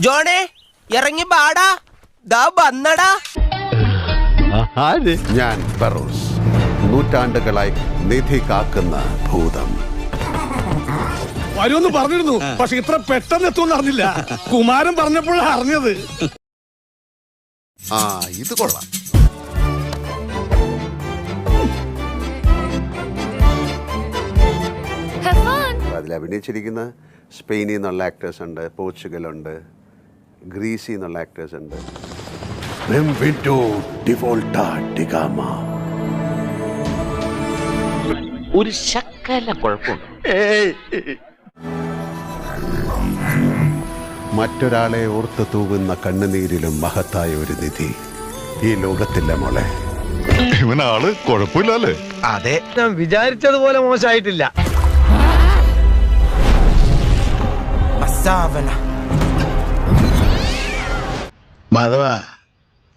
ജോണേ ഇറങ്ങി പാടാ, ദാ വന്നടാ. ഞാൻ ഫെറോസ്, നൂറ്റാണ്ടുകളായി നിധി കാക്കുന്ന ഭൂതം. വരുമെന്ന് പറഞ്ഞിരുന്നു, പക്ഷെ ഇത്ര പെട്ടെന്ന് എത്തുമെന്ന് അറിഞ്ഞില്ല. കുമാരൻ പറഞ്ഞപ്പോഴാണ് അറിഞ്ഞത്. ഇത് കൊള്ളാം. അതിൽ അഭിനയിച്ചിരിക്കുന്ന സ്പെയിനിൽ നിന്നുള്ള ആക്ടേഴ്സ് ഉണ്ട്, പോർച്ചുഗൽ ഉണ്ട്, ഗ്രീസിൽ നിന്നുള്ള ആക്ടേഴ്സ് ഉണ്ട്. ഒരു ശക്കല കുഴപ്പമുണ്ട്. മറ്റൊരാളെ ഓർത്ത് തൂകുന്ന കണ്ണുനീരിലും മഹത്തായ ഒരു നിധി ഈ ലോകത്തില്ല മോളെ. ഇവനാള് കുഴപ്പമില്ലല്ലേ? അതെ, ഞാൻ വിചാരിച്ചതുപോലെ മോശമായിട്ടില്ല. മാധവ,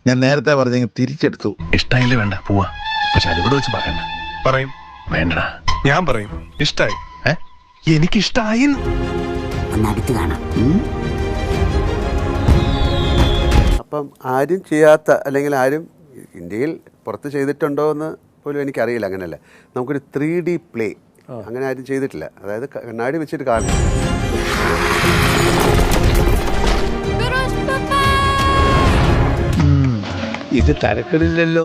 ഞാൻ നേരത്തെ പറഞ്ഞ തിരിച്ചെടുത്തു. ഇഷ്ടായില്ലേ? വേണ്ട, പോവാ. പക്ഷെ അതിവിടെ വെച്ച് പറയണ്ട. പറയും. വേണ്ടടാ, ഞാൻ പറയും. ഇഷ്ടായി. എനിക്കിഷ്ടായി. അപ്പം ആരും ചെയ്യാത്ത, അല്ലെങ്കിൽ ആരും ഇന്ത്യയിൽ പുറത്ത് ചെയ്തിട്ടുണ്ടോ എന്ന് പോലും എനിക്കറിയില്ല. അങ്ങനെയല്ല, നമുക്കൊരു 3D പ്ലേ അങ്ങനെ ആരും ചെയ്തിട്ടില്ല. അതായത് കണ്ണാടി വെച്ചിട്ട് കാണും. ഇത് തരക്കടില്ലല്ലോ.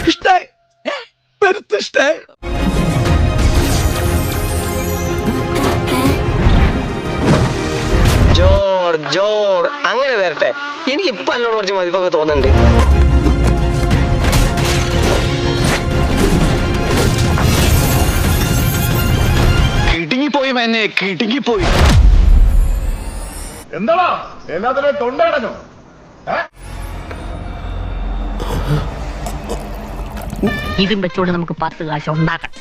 ഇഷ്ടായി, ഇഷ്ടായി. ജോർ അങ്ങനെ വരട്ടെ. എനിക്ക് ഇപ്പൊ എന്നോട് കുറച്ച് മതിപ്പൊക്കെ തോന്നുന്നുണ്ട്. കിടുങ്ങിപ്പോയി എന്നെ, കിടുങ്ങിപ്പോയി. എന്താടാ എല്ലാത്തിനും തൊണ്ടടഞ്ഞു? ഇതും വെച്ചോണ്ട് നമുക്ക് 10 കാശ് ഉണ്ടാക്കാം.